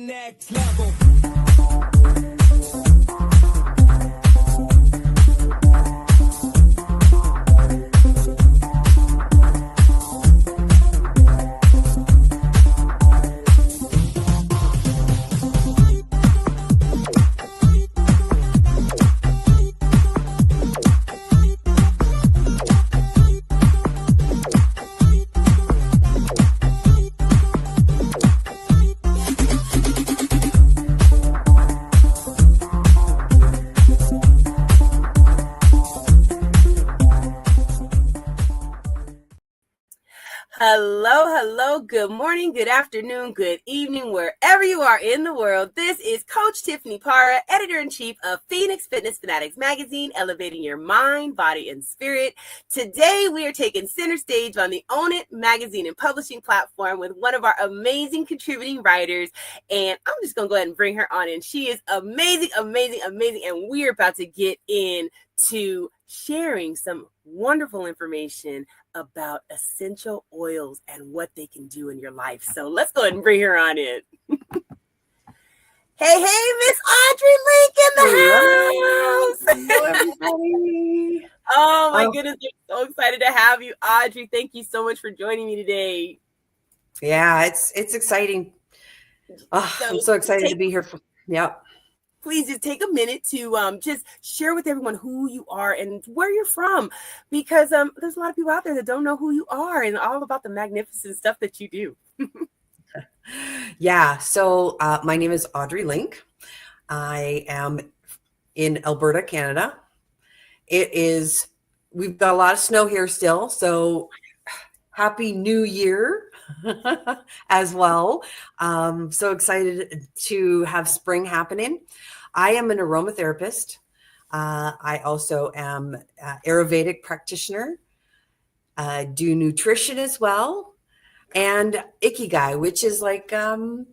next level. Hello, good morning, good afternoon, good evening, wherever you are in the world. This is Coach Tiffany Parra, Editor-in-Chief of Phoenix Fitness Fanatics Magazine, elevating your mind, body, and spirit. Today, we are taking center stage on the Own It magazine and publishing platform with one of our amazing contributing writers, and I'm just going to go ahead and bring her on in. She is amazing, and we're about to get into sharing some wonderful information about essential oils and what they can do in your life. So let's go ahead and bring her on in. Hey, Miss Audree Link in the house. Hello, everybody. Oh my goodness, I'm so excited to have you, Audree. Thank you so much for joining me today. Yeah, it's exciting. I'm so excited to be here. Please just take a minute to just share with everyone who you are and where you're from, because there's a lot of people out there that don't know who you are and all about the magnificent stuff that you do. Yeah, so my name is Audree Link. I am in Alberta, Canada. We've got a lot of snow here still, so Happy New Year as well. So excited to have spring happening. I am an aromatherapist. I also am an Ayurvedic practitioner, do nutrition as well, and Ikigai, which is like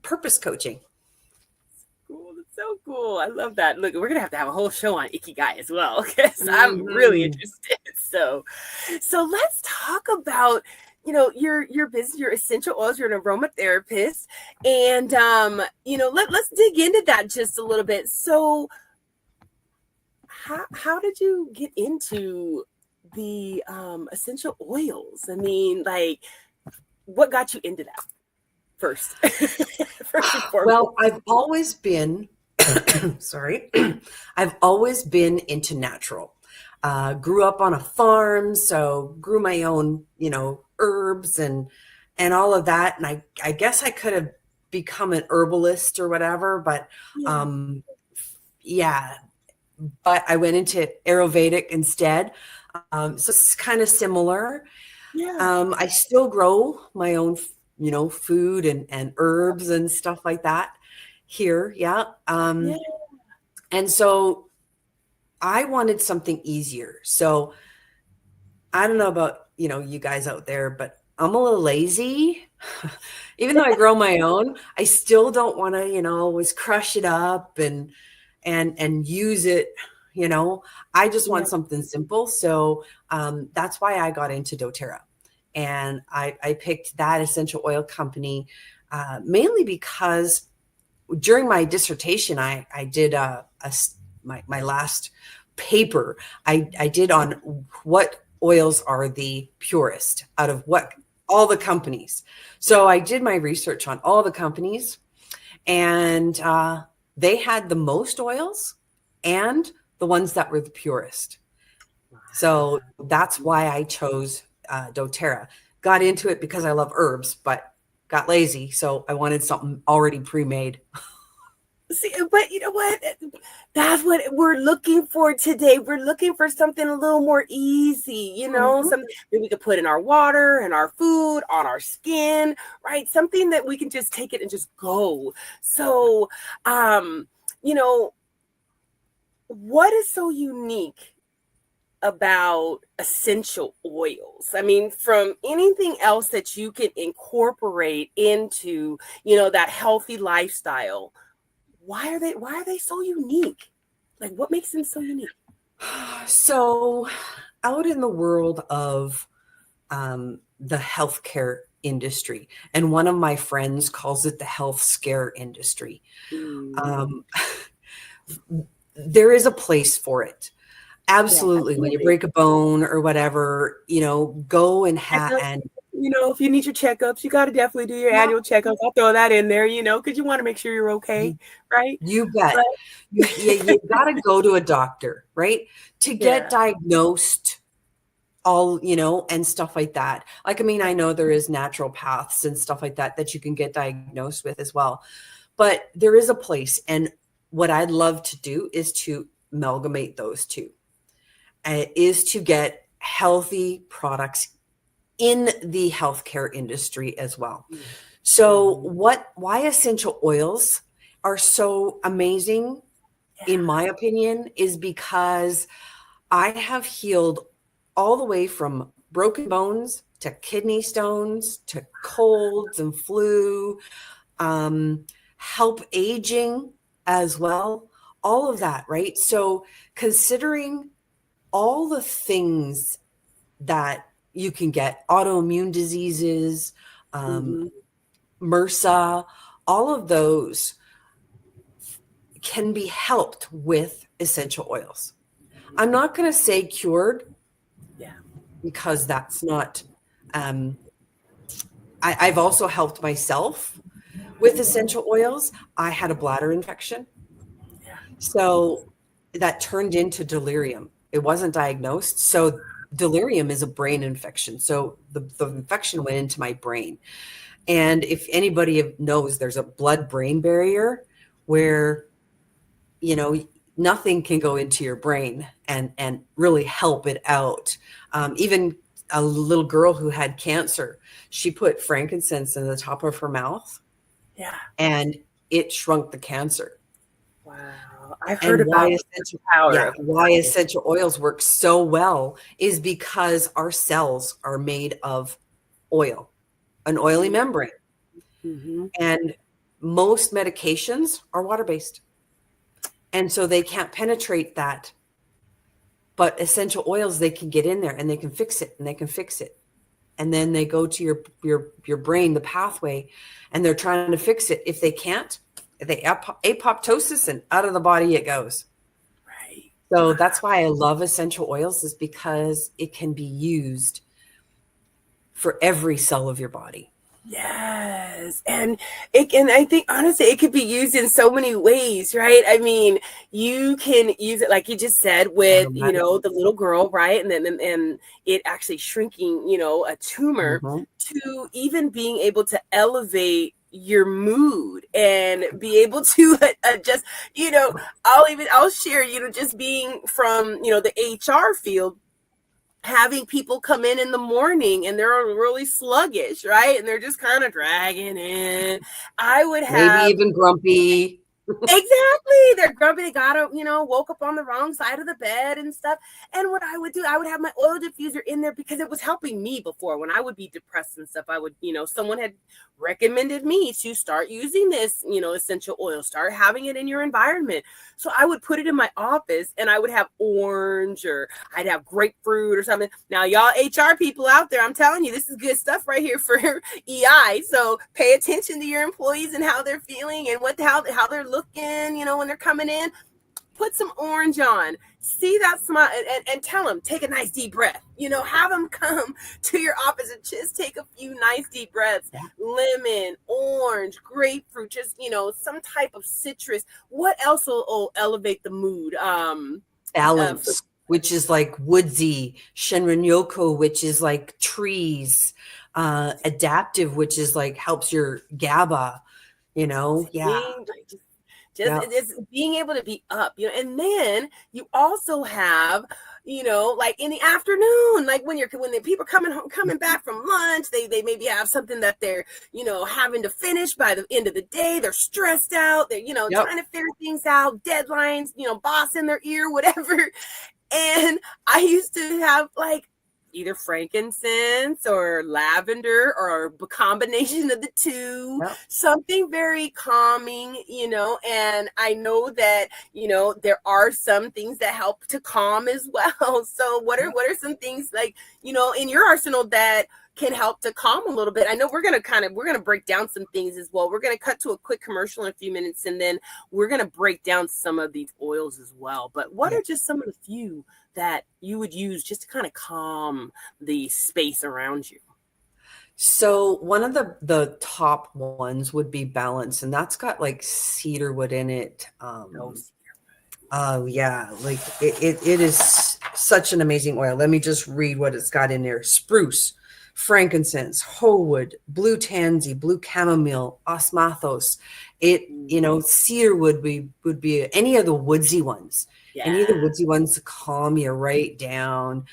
purpose coaching. Cool. That's so cool. I love that. Look, we're going to have a whole show on Ikigai as well, because I'm really interested. So let's talk about your business, your essential oils. You're an aromatherapist, and let's dig into that just a little bit. So how did you get into the essential oils? I mean, like, what got you into that first? Well, I've always been I've always been into natural. Grew up on a farm, so grew my own, herbs and all of that. And I guess I could have become an herbalist or whatever, but but I went into Ayurvedic instead. So it's kind of similar. Yeah. I still grow my own, food and herbs and stuff like that here. Yeah. And so I wanted something easier. So I don't know about, you guys out there, but I'm a little lazy. Even though I grow my own, I still don't want to, always crush it up and use it. I just want something simple. So that's why I got into doTERRA. And I picked that essential oil company mainly because during my dissertation, I did my last paper I did on what oils are the purest out of all the companies. So I did my research on all the companies, and they had the most oils and the ones that were the purest. So that's why I chose doTERRA. Got into it because I love herbs, but got lazy. So I wanted something already pre-made. See, but you know what? That's what we're looking for today. We're looking for something a little more easy, something that we could put in our water and our food, on our skin, right? Something that we can just take it and just go. So, what is so unique about essential oils? I mean, from anything else that you can incorporate into, that healthy lifestyle, why are they so unique? Like, what makes them so unique? So out in the world of the healthcare industry. And one of my friends calls it the health scare industry. Um, there is a place for it. Absolutely. When you break a bone or whatever, go and if you need your checkups, you got to definitely do your annual checkups. I'll throw that in there, because you want to make sure you're okay, right? You bet. But, you got to go to a doctor, right? To get diagnosed and stuff like that. Like, I mean, I know there is naturopaths and stuff like that you can get diagnosed with as well, but there is a place. And what I'd love to do is to amalgamate those two, is to get healthy products in the healthcare industry as well. So why essential oils are so amazing, in my opinion, is because I have healed all the way from broken bones to kidney stones to colds and flu, help aging as well, all of that, right? So considering all the things that you can get, autoimmune diseases, MRSA, all of those can be helped with essential oils. I'm not going to say cured, because that's not, I've also helped myself with essential oils. I had a bladder infection. So that turned into delirium. It wasn't diagnosed. So delirium is a brain infection. So the infection went into my brain. And if anybody knows, there's a blood-brain barrier where, nothing can go into your brain and really help it out. Even a little girl who had cancer, she put frankincense in the top of her mouth. And it shrunk the cancer. Wow. I've heard about the power of why essential oils work so well is because our cells are made of oil, an oily membrane. And most medications are water-based. And so they can't penetrate that. But essential oils, they can get in there and they can fix it, and they can fix it. And then they go to your brain, the pathway, and they're trying to fix it. If they can't, they apoptosis, and out of the body it goes. Right. So that's why I love essential oils, is because it can be used for every cell of your body. Yes. And I think honestly, it could be used in so many ways, right? I mean, you can use it, like you just said, with, the little girl, right? And then, and it actually shrinking, a tumor, to even being able to elevate your mood and be able to adjust, I'll share, just being from, the HR field, having people come in the morning and they're really sluggish, right? And they're just kind of dragging in. I would have maybe even grumpy. Exactly. They're grumpy. They got woke up on the wrong side of the bed and stuff. And what I would do, I would have my oil diffuser in there because it was helping me before. When I would be depressed and stuff, I would, someone had recommended me to start using this, essential oil, start having it in your environment. So I would put it in my office, and I would have orange, or I'd have grapefruit or something. Now, y'all HR people out there, I'm telling you, this is good stuff right here for EI. So pay attention to your employees and how they're feeling and how they're looking, when they're coming in. Put some orange on, see that smile, and tell them, take a nice deep breath, have them come to your office and just take a few nice deep breaths. Lemon, orange, grapefruit, just, some type of citrus. What else will elevate the mood? Balance, which is like woodsy, Shinrin-yoku, which is like trees, adaptive, which is like helps your GABA, It's being able to be up, and then you also have, like in the afternoon, like when the people coming back from lunch, they maybe have something that they're, having to finish by the end of the day. They're stressed out. They're, trying to figure things out, deadlines, boss in their ear, whatever. And I used to have like either frankincense or lavender or a combination of the two, Yep. something very calming, and I know that, there are some things that help to calm as well. So what are some things like, in your arsenal that can help to calm a little bit? I know we're going to break down some things as well. We're going to cut to a quick commercial in a few minutes, and then we're going to break down some of these oils as well. But what are just some of the few that you would use just to kind of calm the space around you? So one of the top ones would be Balance, and that's got like cedarwood in it. Oh yeah, like it is such an amazing oil. Let me just read what it's got in there: spruce, frankincense, hoe wood, blue tansy, blue chamomile, osmanthus. Cedarwood would be any of the woodsy ones. Any of the woodsy ones to calm you right down,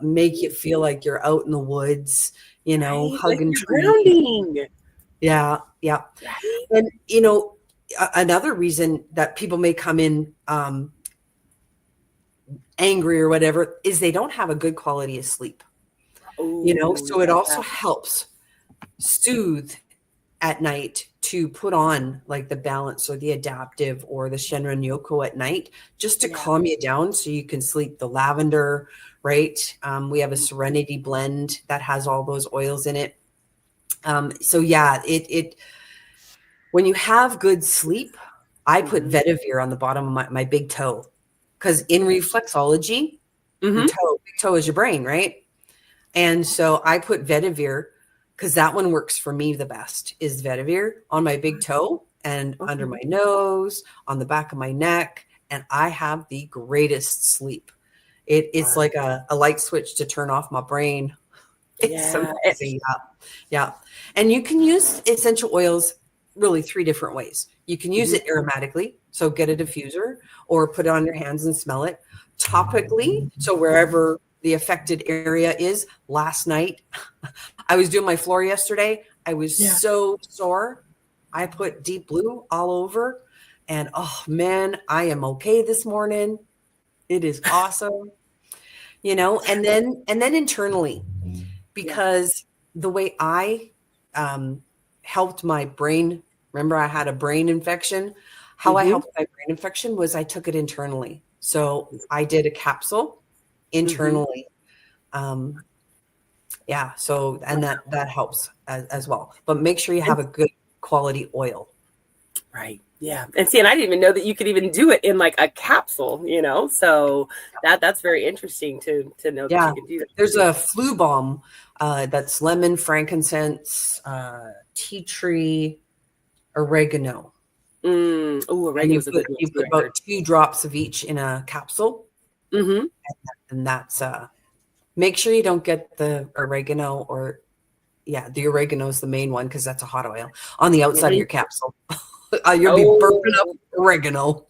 make you feel like you're out in the woods, Right? Like hugging you're trees. grounding. Yeah, yeah. Right? And another reason that people may come in angry or whatever is they don't have a good quality of sleep. So it also helps soothe at night to put on like the Balance or the Adaptive or the Shenron Yoko at night, just to calm you down so you can sleep. The lavender, right? We have a Serenity blend that has all those oils in it. It when you have good sleep, I put vetiver on the bottom of my big toe, because in reflexology, your big toe is your brain, right? And so I put vetiver because that one works for me the best, is vetiver on my big toe and under my nose, on the back of my neck, and I have the greatest sleep. It's like a light switch to turn off my brain. It's amazing. Yeah. And you can use essential oils really 3 different ways. You can use it aromatically, so get a diffuser or put it on your hands and smell it. Topically, so wherever the affected area is. Last night, I was doing my floor yesterday. I was so sore. I put Deep Blue all over, and oh man, I am okay this morning. It is awesome. And then internally, because the way I helped my brain, remember I had a brain infection. How I helped my brain infection was I took it internally. So I did a capsule internally. So, and that helps as well. But make sure you have a good quality oil. Right. Yeah. And see, and I didn't even know that you could even do it in like a capsule, so that's very interesting to know that you can do that. There's a flu balm that's lemon, frankincense, tea tree, oregano. Oregano is a good one. You put about 2 drops of each in a capsule. And that's make sure you don't get the oregano the oregano is the main one, because that's a hot oil on the outside of your capsule. You'll be burping up oregano.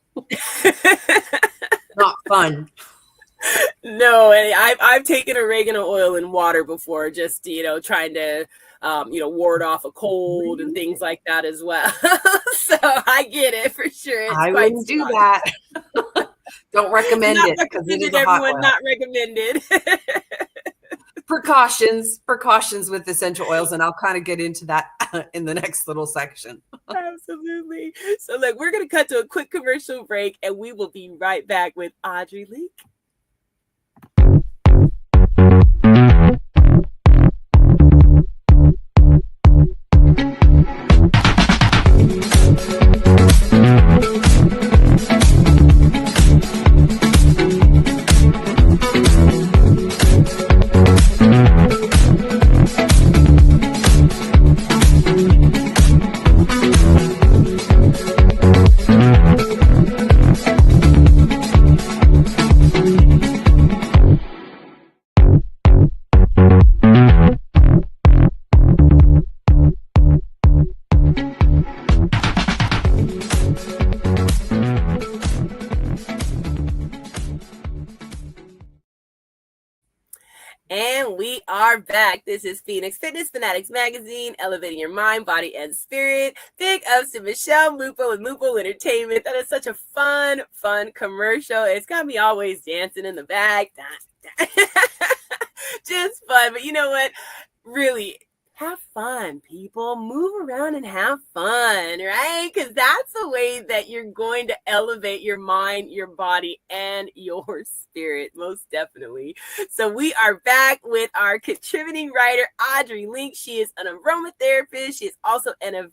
Not fun. No, and I've taken oregano oil in water before, just trying to ward off a cold and things like that as well. So I get it for sure. I wouldn't do that. Don't recommend it, because it is a hot oil. Not recommended. Precautions with essential oils, and I'll kind of get into that in the next little section. Absolutely. So look, we're going to cut to a quick commercial break, and we will be right back with Audree Link. And we are back. This is Phoenix Fitness Fanatics Magazine, elevating your mind, body, and spirit. Big ups to Michelle Mupo and Mupo Entertainment. That is such a fun commercial. It's got me always dancing in the back. Da, da, Just fun. But you know what? Really, have fun, people. Move around and have fun, right? Because that's the way that you're going to elevate your mind, your body, and your spirit, most definitely. So we are back with our contributing writer, Audree Link. She is an aromatherapist. She is also an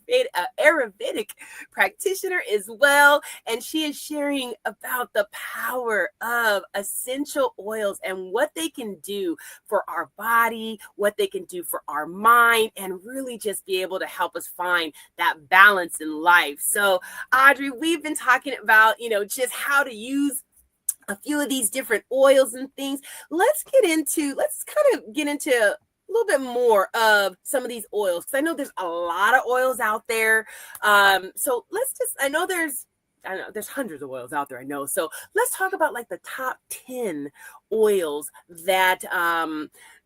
Ayurvedic practitioner as well. And she is sharing about the power of essential oils and what they can do for our body, what they can do for our mind, and really just be able to help us find that balance in life. So, Audree, we've been talking about, just how to use a few of these different oils and things. Let's kind of get into a little bit more of some of these oils, because I know there's a lot of oils out there. So I know there's hundreds of oils out there, I know. So let's talk about like the top 10 oils that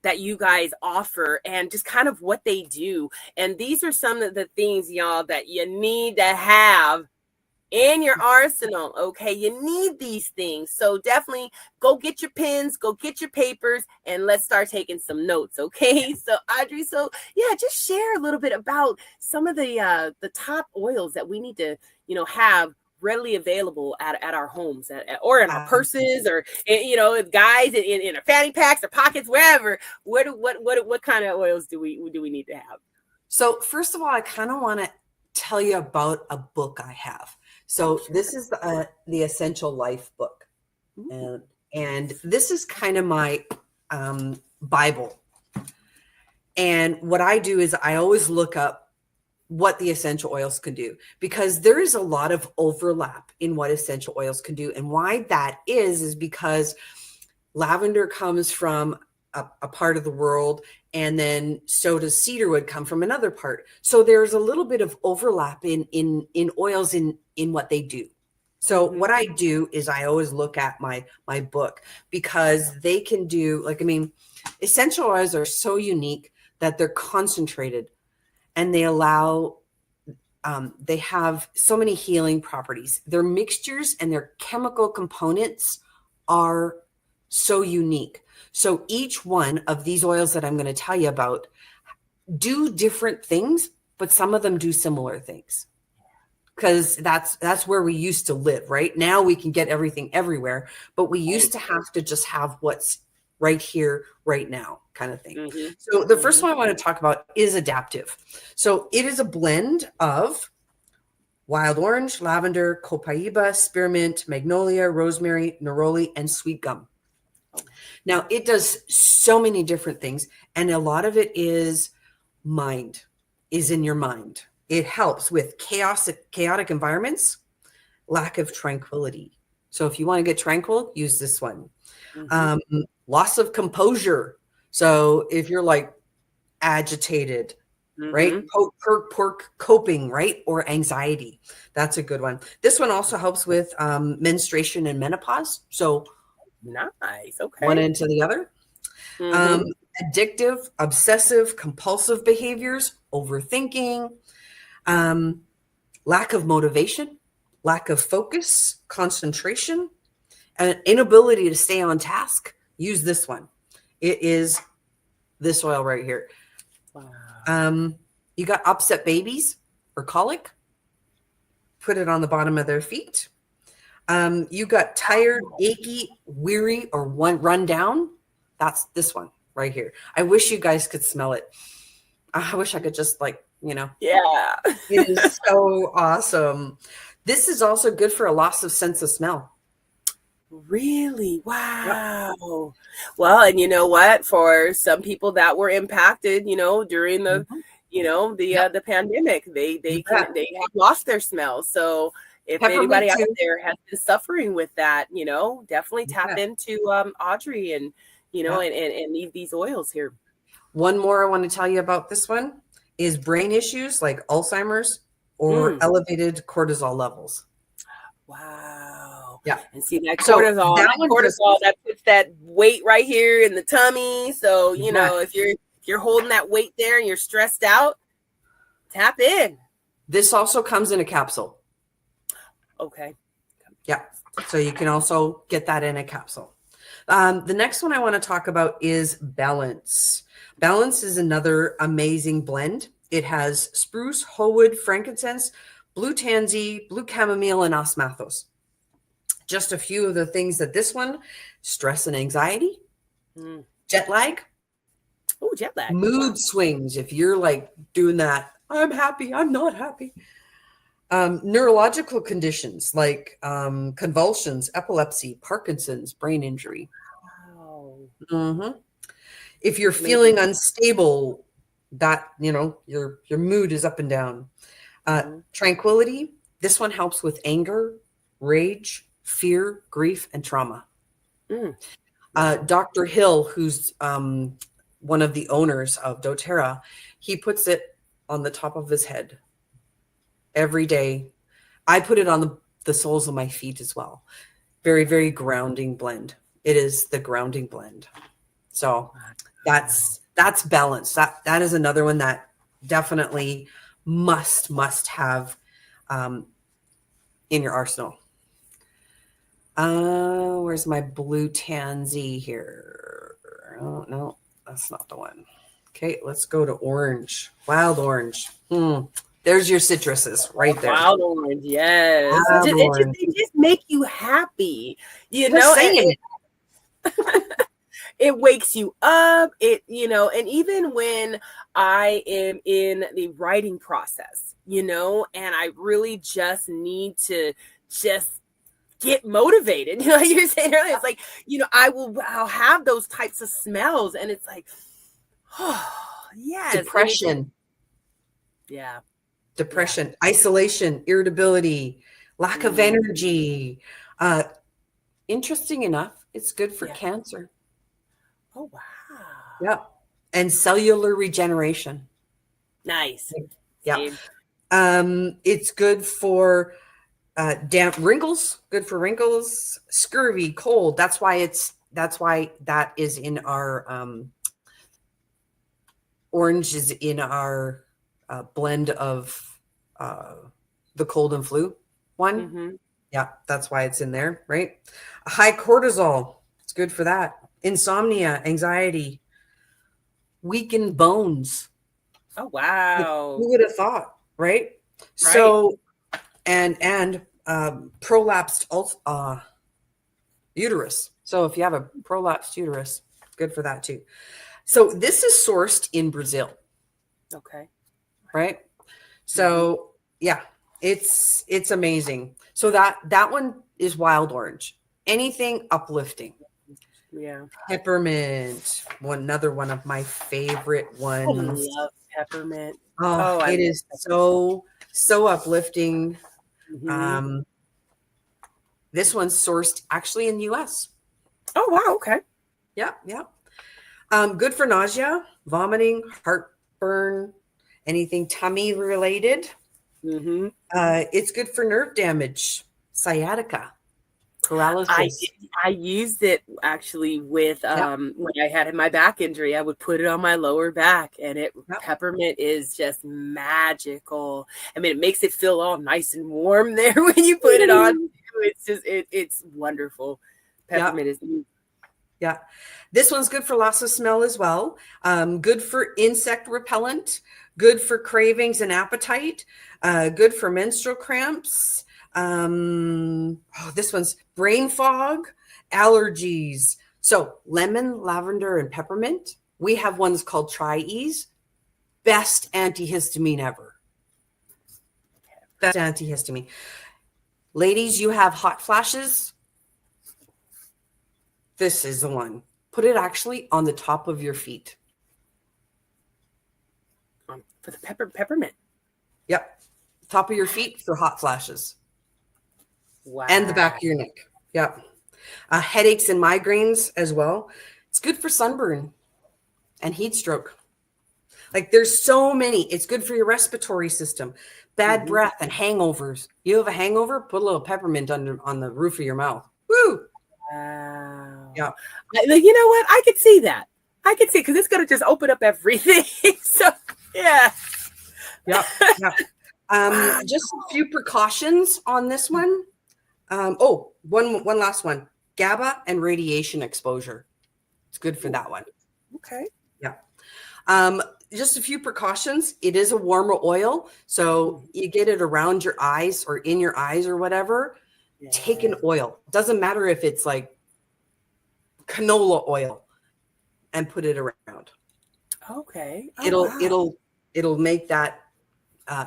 that you guys offer and just kind of what they do. And these are some of the things, y'all, that you need to have in your arsenal. Okay, you need these things. So definitely go get your pens, go get your papers, and let's start taking some notes. Okay, so Audree, just share a little bit about some of the top oils that we need to have readily available at our homes, or in our purses, or guys in our fanny packs or pockets, wherever. What kind of oils do we need to have? So first of all, I kind of want to tell you about a book I have. So this is the Essential Life book, and this is kind of my Bible. And what I do is I always look up what the essential oils can do, because there is a lot of overlap in what essential oils can do. And why that is because lavender comes from a part of the world, and then so does cedarwood come from another part. So there's a little bit of overlap in oils in what they do. So what I do is I always look at my book, because they can do, essential oils are so unique that they're concentrated, and they have so many healing properties. Their mixtures and their chemical components are so unique. So each one of these oils that I'm going to tell you about do different things, but some of them do similar things, because that's where we used to live. Right now we can get everything everywhere, but we used to have to just have what's right here, right now, kind of thing. So the first one I want to talk about is adaptive. So it is a blend of wild orange, lavender, copaiba, spearmint, magnolia, rosemary, neroli, and sweet gum. Now, it does so many different things, and a lot of it is in your mind. It helps with chaotic environments, lack of tranquility. So if you want to get tranquil, use this one. Loss of composure. So if you're like agitated, right? Poor coping, right? Or anxiety. That's a good one. This one also helps with menstruation and menopause. So nice. Okay. One into the other. Addictive, obsessive, compulsive behaviors, overthinking, lack of motivation, lack of focus, concentration, and inability to stay on task. Use this one. It is this oil right here. Wow. You got upset babies or colic, put it on the bottom of their feet. You got tired, achy, weary, or run down. That's this one right here. I wish you guys could smell it. I wish I could just Yeah. It is so awesome. This is also good for a loss of sense of smell. Really? Wow. Yep. Well, and you know what? For some people that were impacted, during the, the pandemic, they have lost their smell. So if anybody out there has been suffering with that, definitely tap into Audree and and these oils here. One more I want to tell you about this one is brain issues like Alzheimer's or elevated cortisol levels. Wow. Yeah. And see that cortisol, that puts that weight right here in the tummy. So, if you're holding that weight there and you're stressed out, tap in. This also comes in a capsule. Okay. Yeah. So you can also get that in a capsule. The next one I want to talk about is Balance. Balance is another amazing blend. It has spruce, howood, frankincense, blue tansy, blue chamomile, and osmanthus. Just a few of the things that this one: stress and anxiety, jet lag, Jet lag. mood swings. If you're like doing that, I'm happy, I'm not happy. Neurological conditions like convulsions, epilepsy, Parkinson's, brain injury. Wow. Mm-hmm. If you're feeling unstable, that, your mood is up and down. Tranquility. This one helps with anger, rage, fear, grief, and trauma. Dr. Hill, who's one of the owners of doTERRA, he puts it on the top of his head every day. I put it on the soles of my feet as well. Very, very grounding blend. It is the grounding blend. So that's Balance. That is another one that definitely must have in your arsenal. Where's my blue tansy here? Oh, no, that's not the one. Okay, let's go to orange. Wild orange. There's your citruses right there. Wild orange, yes. They just make you happy, It wakes you up. And even when I am in the writing process, and I really just need to just get motivated. Like you were saying earlier, it's like, I'll have those types of smells, and it's like, oh, yes. Depression. Yeah. Depression, isolation, irritability, lack of energy. Interesting enough, it's good for cancer. Oh, wow. Yep. And cellular regeneration. Nice. Yeah. It's good for damp wrinkles, good for wrinkles, scurvy, cold. That's why that is in our orange is in our blend of the cold and flu one. Yeah, that's why it's in there, right? High cortisol, it's good for that. Insomnia, anxiety, weakened bones. Oh, wow. Who would have thought, right? So, and prolapsed uterus. So if you have a prolapsed uterus, good for that too. So this is sourced in Brazil. Okay. Right. So yeah, it's amazing. So that one is wild orange. Anything uplifting. Yeah. Peppermint, another one of my favorite ones. I love peppermint. It is so uplifting. This one's sourced actually in the US. Oh, wow. Okay. Yeah. Good for nausea, vomiting, heartburn, anything tummy related. It's good for nerve damage, sciatica, paralysis. I used it actually with when I had my back injury. I would put it on my lower back, and peppermint is just magical. I mean, it makes it feel all nice and warm there when you put it on. It's just it's wonderful. Peppermint is. Yeah. This one's good for loss of smell as well. Good for insect repellent, good for cravings and appetite, good for menstrual cramps. This one's brain fog, allergies. So lemon, lavender, and peppermint. We have ones called Tri-Ease. Best antihistamine ever. Best antihistamine. Ladies, you have hot flashes. This is the one. Put it actually on the top of your feet. For the peppermint. Yep. Top of your feet for hot flashes. Wow. And the back of your neck. Yep. Headaches and migraines as well. It's good for sunburn and heat stroke. Like there's so many. It's good for your respiratory system. Bad breath and hangovers. You have a hangover? Put a little peppermint on the roof of your mouth. Woo! Wow. Yeah. You know what? I could see that. I could see because it's going to just open up everything. So, yeah. Yeah. Just a few precautions on this one. One last one. GABA and radiation exposure. It's good for that one. Okay. Yeah. Just a few precautions. It is a warmer oil, so you get it around your eyes or in your eyes or whatever. Yeah. Take an oil. Doesn't matter if it's like canola oil, and put it around. Okay. Oh, wow. It'll make that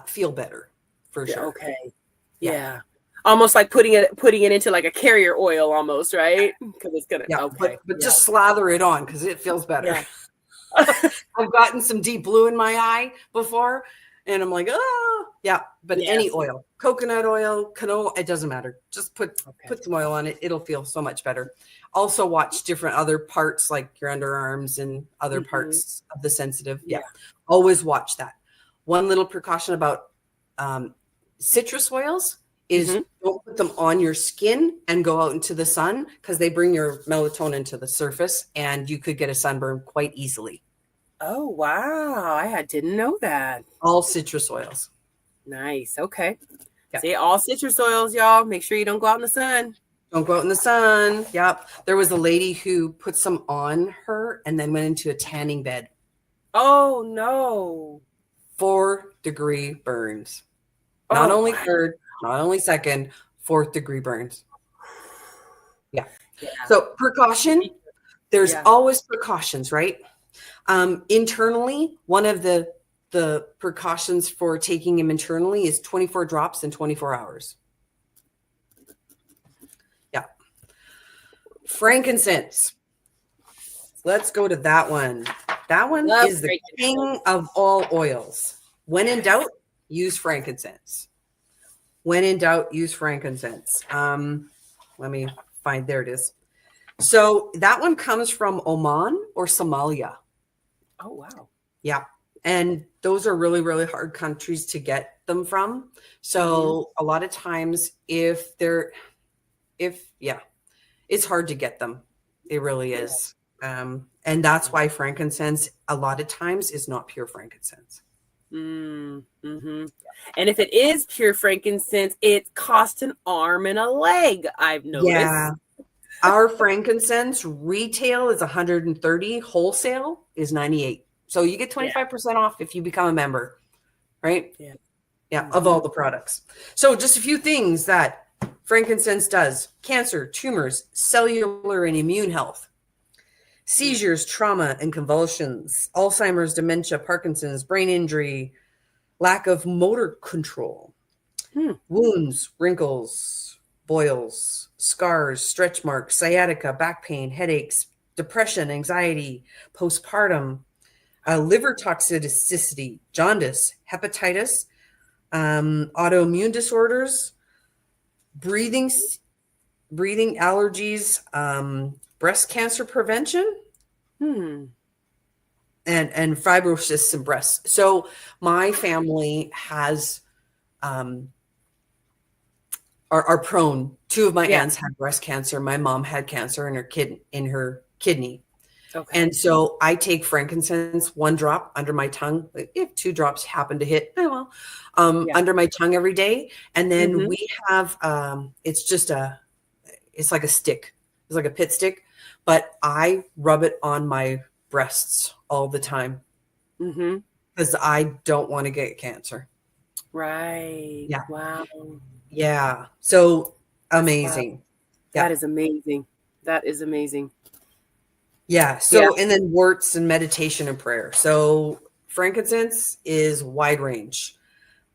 feel better for sure. Okay. Yeah. Almost like putting it into like a carrier oil almost, right? Because it's gonna. Yeah, Okay. but just slather it on because it feels better. Yeah. I've gotten some deep blue in my eye before, and I'm like, oh, yeah. But any oil, coconut oil, canola, it doesn't matter. Just put some oil on it. It'll feel so much better. Also, watch different other parts like your underarms and other parts of the sensitive. Yeah. Always watch that. One little precaution about citrus oils is don't put them on your skin and go out into the sun because they bring your melatonin to the surface and you could get a sunburn quite easily. Oh, wow. I didn't know that. All citrus oils. Nice. Okay. Yeah. See, all citrus oils, y'all. Make sure you don't go out in the sun. Don't go out in the sun. Yep. There was a lady who put some on her and then went into a tanning bed. Oh, no. 4-degree burns. Not only third, not only second, 4th-degree burns. Yeah. So precaution, there's always precautions, right? Internally, one of the precautions for taking them internally is 24 drops in 24 hours. Yeah. Frankincense. Let's go to that one. That one is the king of all oils. When in doubt, use frankincense. When in doubt, use frankincense. Let me find, there it is. So that one comes from Oman or Somalia. Oh, wow. Yeah. And those are really, really hard countries to get them from. So a lot of times it's hard to get them. It really is. And that's why frankincense a lot of times is not pure frankincense. And if it is pure frankincense, it costs an arm and a leg, I've noticed. Yeah. Our frankincense retail is 130, wholesale is 98. So you get 25% off if you become a member, right? Yeah. Of all the products. So just a few things that frankincense does: cancer, tumors, cellular and immune health, seizures, trauma and convulsions, Alzheimer's, dementia, Parkinson's, brain injury, lack of motor control, wounds, wrinkles, boils, scars, stretch marks, sciatica, back pain, headaches, depression, anxiety, postpartum, liver toxicity, jaundice, hepatitis, autoimmune disorders, breathing allergies, breast cancer prevention, and fibrosis in breasts. So my family has are prone. 2 of my aunts had breast cancer. My mom had cancer in her kidney. Okay. And so I take frankincense 1 drop under my tongue. If 2 drops happen to hit, under my tongue every day. And then we have it's like a stick. It's like a pit stick, but I rub it on my breasts all the time because I don't want to get cancer. Right. Yeah. Wow. Yeah. So amazing. Wow. That is amazing. That is amazing. Yeah. So, and then worts and meditation and prayer. So frankincense is wide range.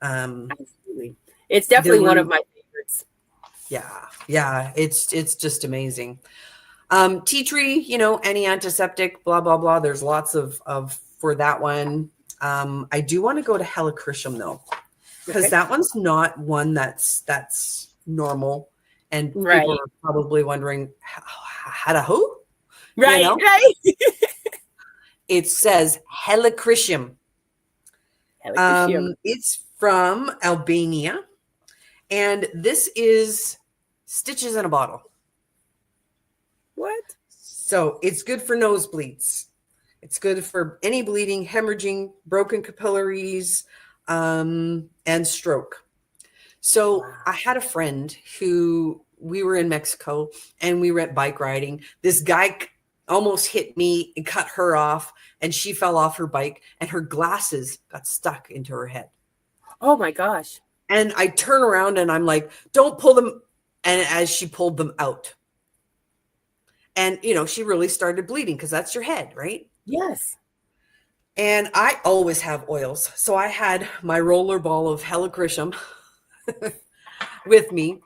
Absolutely. It's definitely one of my favorites. Yeah. Yeah. It's just amazing. Tea tree, any antiseptic, blah, blah, blah. There's lots of for that one. I do want to go to helichrysum though, because that one's not one that's normal. And people are probably wondering how to who? Right, right. It says helichrysum. It's from Albania. And this is stitches in a bottle. What? So it's good for nosebleeds. It's good for any bleeding, hemorrhaging, broken capillaries, and stroke. So I had a friend who we were in Mexico and we went bike riding. This guy almost hit me and cut her off, and she fell off her bike and her glasses got stuck into her head. Oh my gosh. And I turn around and I'm like, don't pull them. And as she pulled them out, and, you know, she really started bleeding because that's your head, right? Yes. And I always have oils. So I had my roller ball of helichrysum with me.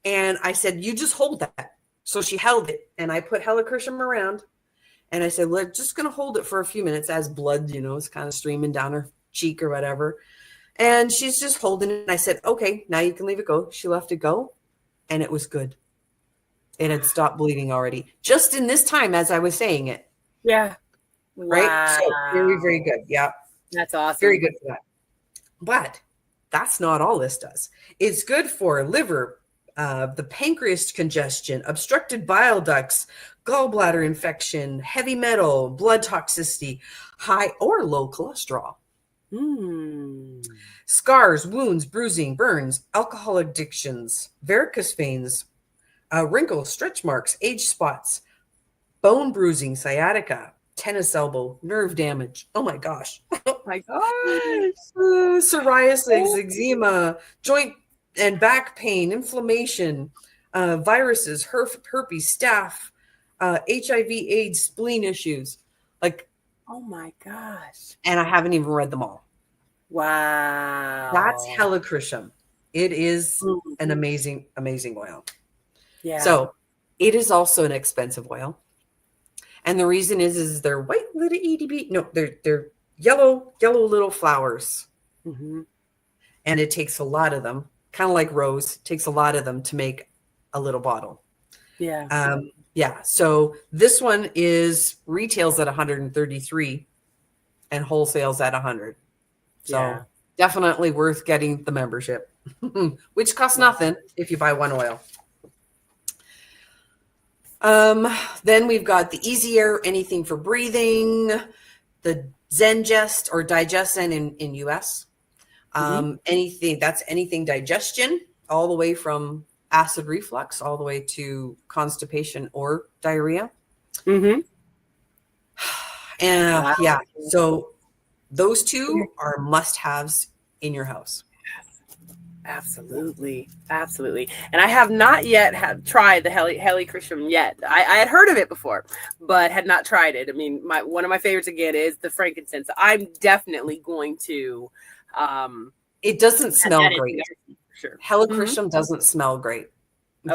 And I said, you just hold that. So she held it. And I put helichrysum around. And I said, we're just going to hold it for a few minutes as blood, you know, is kind of streaming down her cheek or whatever. And she's just holding it. And I said, okay, now you can leave it go. She left it go. And it was good. It had stopped bleeding already. Just in this time as I was saying it. Yeah. Right? Wow. So very, very good. Yeah. That's awesome. Very good for that. But that's not all this does. It's good for liver, the pancreas congestion, obstructed bile ducts, gallbladder infection, heavy metal, blood toxicity, high or low cholesterol. Scars, wounds, bruising, burns, alcohol addictions, varicose veins, wrinkles, stretch marks, age spots, bone bruising, sciatica, tennis elbow, nerve damage. Oh my gosh. Oh my gosh. Psoriasis, eczema, joint and back pain, inflammation, viruses, herpes, staph, HIV, AIDS, spleen issues. Like, oh my gosh. And I haven't even read them all. Wow. That's helichrysum. It is an amazing, amazing oil. Yeah. So it is also an expensive oil. And the reason is they're white little itty bitty. No, they're yellow little flowers. Mm-hmm. And it takes a lot of them, kind of like rose, takes a lot of them to make a little bottle. Yeah. Yeah. So this one is retails at 133 and wholesales at 100. So definitely worth getting the membership, which costs nothing if you buy one oil. Then we've got the Easy Air, anything for breathing, the Zengest or Digesten in US. Anything digestion, all the way from acid reflux, all the way to constipation or diarrhea. And yeah, so those two are must-haves in your house. Absolutely. Absolutely. And I have not yet tried the helichrysum yet. I had heard of it before, but had not tried it. I mean, one of my favorites again is the frankincense. I'm definitely going to. It doesn't smell great. Sure. Helichrysum doesn't smell great.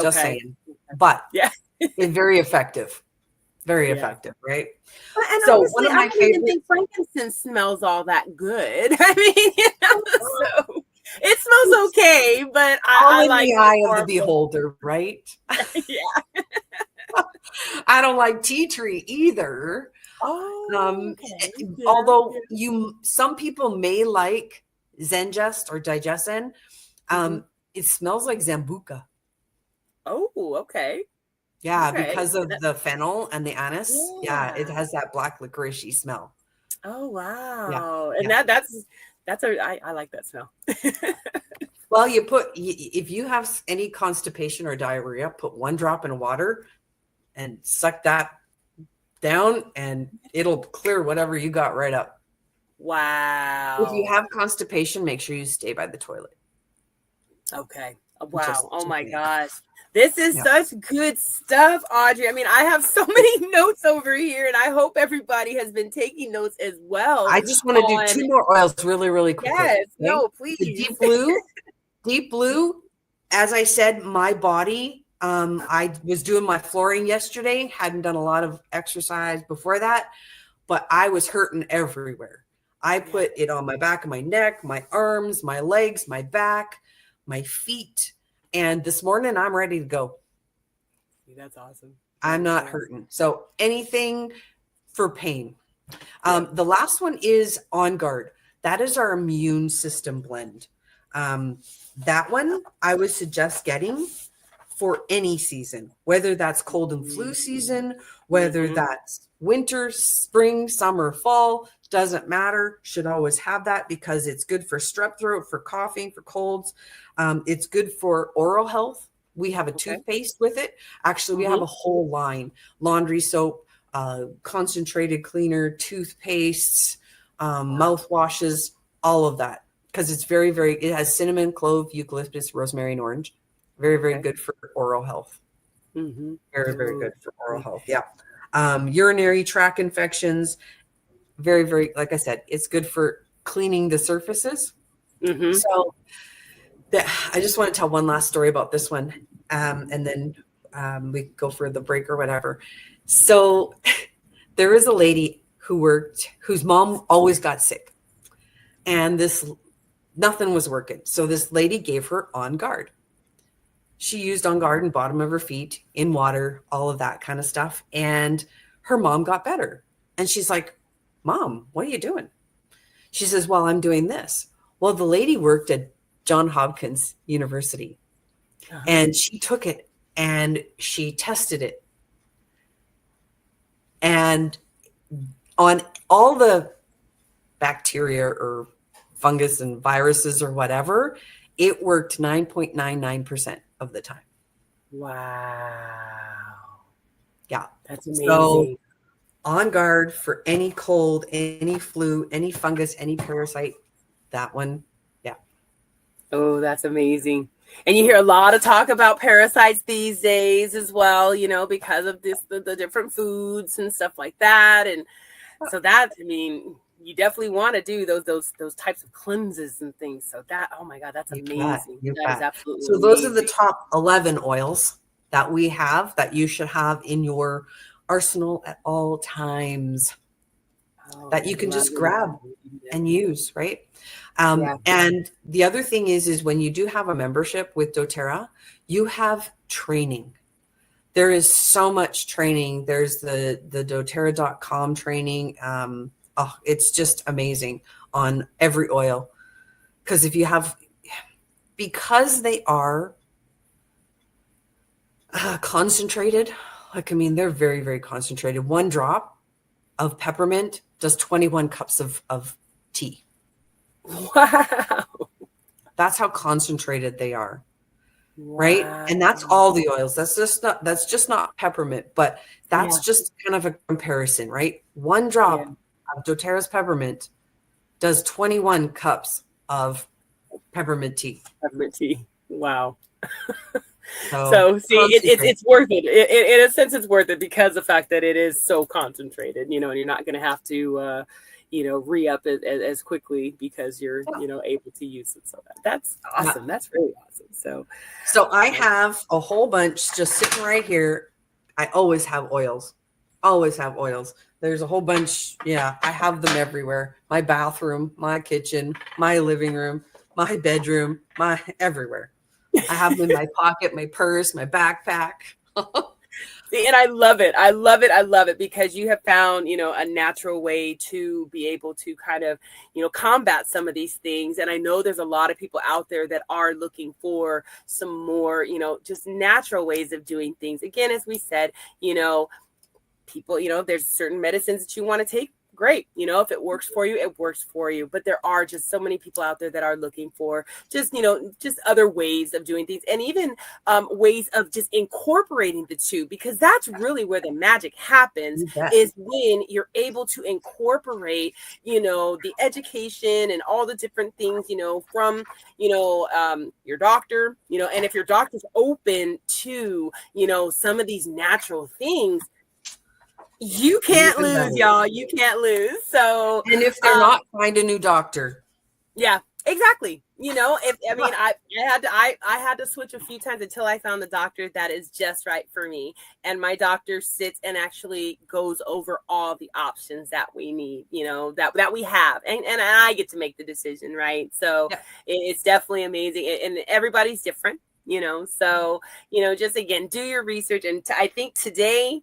Just saying. But it's very effective. Very effective, right? And so honestly, one of my favorite, even think frankincense smells all that good. I mean, you know, so it smells okay, but I like the eye of the beholder, right? Yeah. I don't like tea tree either. Oh, okay. Although some people may like Zengest or Digesten. It smells like Zambuca. Oh, okay. Yeah, because of the fennel and the anise. Yeah, it has that black licoricey smell. Oh, wow. And I like that smell. Well, if you have any constipation or diarrhea, put 1 drop in water and suck that down and it'll clear whatever you got right up. Wow. If you have constipation, make sure you stay by the toilet. Okay. Wow. Oh my gosh. This is such good stuff, Audree. I mean, I have so many notes over here, and I hope everybody has been taking notes as well. I just want to do 2 more oils really, really quickly. Yes. Okay? No, please. The deep blue, as I said, my body, I was doing my flooring yesterday, hadn't done a lot of exercise before that, but I was hurting everywhere. I put it on my back of my neck, my arms, my legs, my back, my feet. And this morning I'm ready to go. That's awesome. I'm not hurting. So anything for pain. The last one is On Guard. That is our immune system blend. That one I would suggest getting for any season, whether that's cold and flu season, whether that's winter, spring, summer, fall, doesn't matter. Should always have that because it's good for strep throat, for coughing, for colds. It's good for oral health, We have a Okay. toothpaste with it. Actually, we have a whole line: laundry soap, concentrated cleaner, toothpastes, mouthwashes, all of that. Because it's very, very, it has cinnamon, clove, eucalyptus, rosemary, and orange. Very, very good for oral health. Very, very good for oral health. Yeah. Urinary tract infections. Very, very, like I said, it's good for cleaning the surfaces. So I just want to tell one last story about this one. And then we go for the break or whatever. So there is a lady who worked, whose mom always got sick. And nothing was working. So this lady gave her On Guard. She used On Guard in bottom of her feet, in water, all of that kind of stuff. And her mom got better. And she's like, Mom, what are you doing? She says, well, I'm doing this. Well, the lady worked at Johns Hopkins University, and she took it and she tested it. And on all the bacteria or fungus and viruses or whatever, it worked 9.99% of the time. Wow. Yeah. That's amazing. So On Guard for any cold, any flu, any fungus, any parasite, that one. Yeah. Oh, that's amazing. And you hear a lot of talk about parasites these days as well, because of the different foods and stuff like that. And so that, I mean, you definitely want to do those types of cleanses and things. So that, oh my God, that's amazing. That is absolutely so amazing. Those are the top 11 oils that we have that you should have in your arsenal at all times, that you can just grab and use, right? And the other thing is when you do have a membership with doTERRA, you have training. There is so much training. There's the doTERRA.com training. It's just amazing on every oil. Because because they are concentrated, they're very, very concentrated. One drop of peppermint does 21 cups of tea. Wow. That's how concentrated they are. Right. And that's all the oils. That's just not peppermint, but that's just kind of a comparison, right? One drop of doTERRA's peppermint does 21 cups of peppermint tea. Peppermint tea. Wow. So see, it's worth it. In a sense, it's worth it because of the fact that it is so concentrated, and you're not going to have to, re-up it as quickly because you're, able to use it. So that's awesome. That's really awesome. So I have a whole bunch just sitting right here. I always have oils. Always have oils. There's a whole bunch. Yeah, I have them everywhere. My bathroom, my kitchen, my living room, my bedroom, my everywhere. I have them in my pocket, my purse, my backpack. And I love it. I love it. I love it because you have found, a natural way to be able to kind of, combat some of these things. And I know there's a lot of people out there that are looking for some more, just natural ways of doing things. Again, as we said, people, there's certain medicines that you want to take. Great. If it works for you, it works for you. But there are just so many people out there that are looking for just, just other ways of doing things, and even ways of just incorporating the two, because that's really where the magic happens, is when you're able to incorporate, the education and all the different things, from, your doctor, and if your doctor's open to, some of these natural things, you can't lose, y'all. You can't lose. So, and if they're not, find a new doctor. Yeah, exactly. I had to switch a few times until I found the doctor that is just right for me. And my doctor sits and actually goes over all the options that we need, that we have, and I get to make the decision, right? So it's definitely amazing, and everybody's different, so just again, do your research. And I think today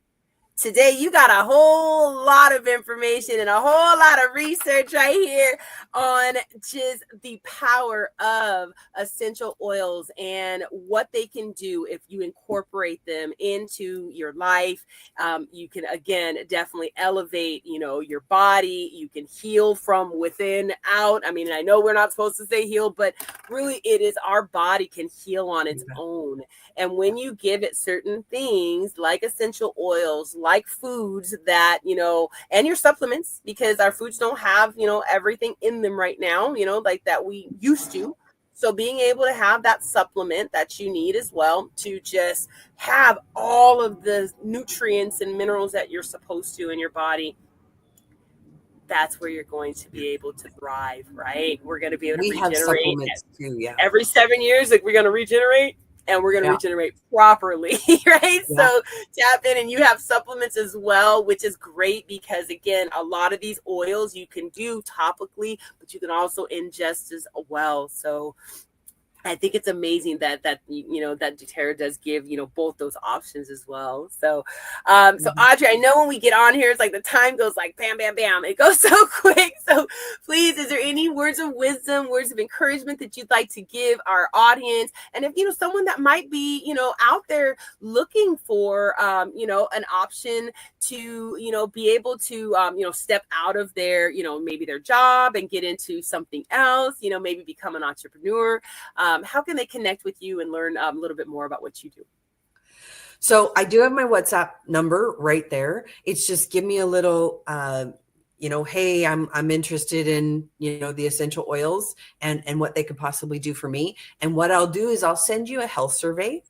Today you got a whole lot of information and a whole lot of research right here on just the power of essential oils and what they can do if you incorporate them into your life. You can, again, definitely elevate, your body. You can heal from within out. I mean, I know we're not supposed to say heal, but really it is our body can heal on its own. And when you give it certain things like essential oils, like foods that, and your supplements, because our foods don't have, everything in them right now, like that we used to. So being able to have that supplement that you need as well to just have all of the nutrients and minerals that you're supposed to in your body, that's where you're going to be able to thrive, right? We're going to be able to We have regenerate supplements too. Yeah. every 7 years. Like, we're going to regenerate, and we're going to Yeah. regenerate properly, right? Yeah. So tap in, and you have supplements as well, which is great because, again, a lot of these oils you can do topically, but you can also ingest as well. So I think it's amazing that that doTERRA does give both those options as well. So so Audree, I know when we get on here, it's like the time goes like bam, bam, bam. It goes so quick. So please, is there any words of wisdom, words of encouragement that you'd like to give our audience? And if someone that might be out there looking for an option to be able to step out of their maybe their job and get into something else, maybe become an entrepreneur. How can they connect with you and learn a little bit more about what you do? So I do have my WhatsApp number right there. It's just give me a little, hey, I'm interested in, the essential oils and what they could possibly do for me. And what I'll do is I'll send you a health survey.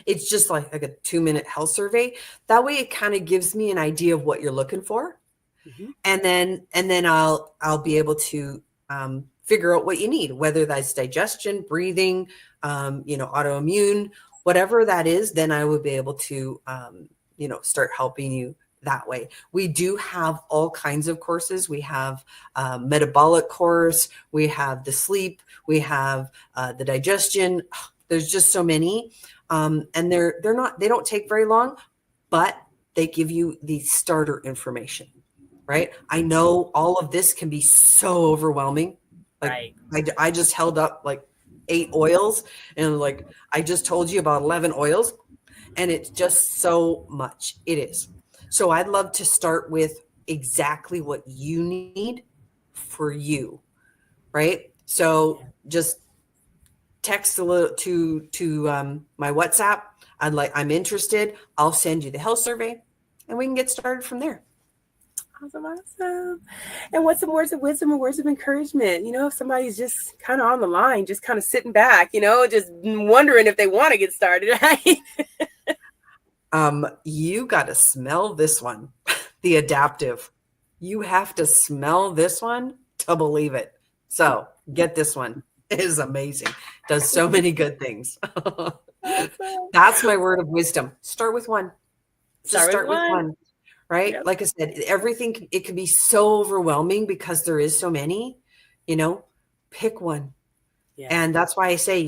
It's just like a 2-minute health survey. That way it kind of gives me an idea of what you're looking for. Mm-hmm. And then I'll be able to figure out what you need, whether that's digestion, breathing, autoimmune, whatever that is, then I would be able to, start helping you that way. We do have all kinds of courses. We have a metabolic course. We have the sleep. We have the digestion. There's just so many. And they don't take very long, but they give you the starter information, right? I know all of this can be so overwhelming. Like, right. I just held up like 8 oils and like I just told you about 11 oils, and it's just so much. It is. So I'd love to start with exactly what you need for you, right? So just text a little to my WhatsApp. I'm interested. I'll send you the health survey, and we can get started from there. Awesome. And what's some words of wisdom or words of encouragement? If somebody's just kind of on the line, just kind of sitting back, just wondering if they want to get started, right? You got to smell this one, the adaptive. You have to smell this one to believe it. So get this one. It is amazing. Does so many good things. That's my word of wisdom. Start with one. Just start with one. Right? Yep. Like I said, everything, it can be so overwhelming because there is so many, pick one. Yeah. And that's why I say,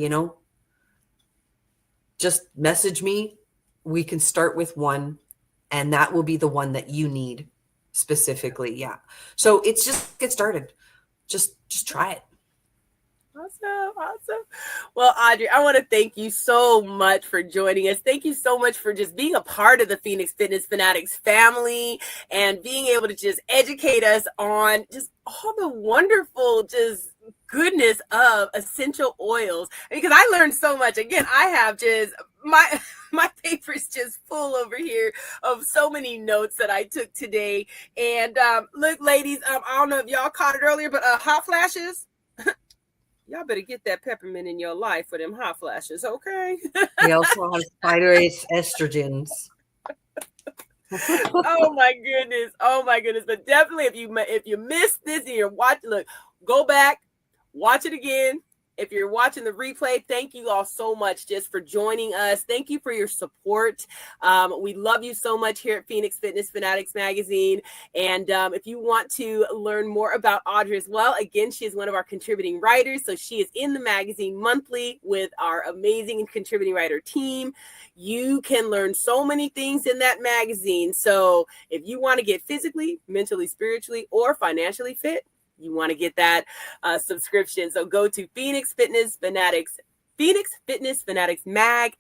just message me. We can start with one, and that will be the one that you need specifically. Yeah. So it's just get started. Just try it. Awesome. Well, Audree, I want to thank you so much for joining us. Thank you so much for just being a part of the Phoenix Fitness Fanatics family and being able to just educate us on just all the wonderful just goodness of essential oils, because I learned so much. Again, I have just my paper's just full over here of so many notes that I took today. And look, ladies, I don't know if y'all caught it earlier, but hot flashes. Y'all better get that peppermint in your life for them hot flashes, okay? We also have thyroid estrogens. Oh my goodness! But definitely, if you missed this and you're watching, look, go back, watch it again, If you're watching the replay, thank you all so much just for joining us. Thank you for your support. We love you so much here at Phoenix Fitness Fanatics Magazine. And if you want to learn more about Audree as well, again, she is one of our contributing writers. So she is in the magazine monthly with our amazing contributing writer team. You can learn so many things in that magazine. So if you want to get physically, mentally, spiritually, or financially fit, you want to get that subscription. So go to Phoenix Fitness Fanatics Mag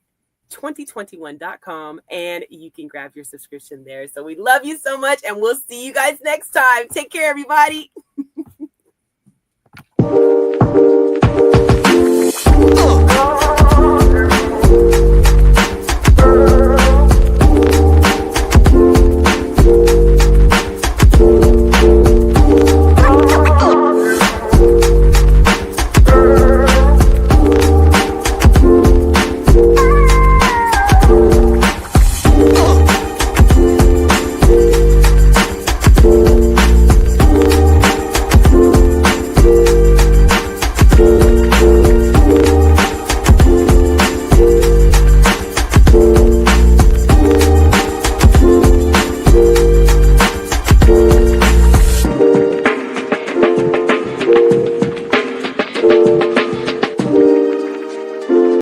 2021.com and you can grab your subscription there. So we love you so much and we'll see you guys next time. Take care, everybody.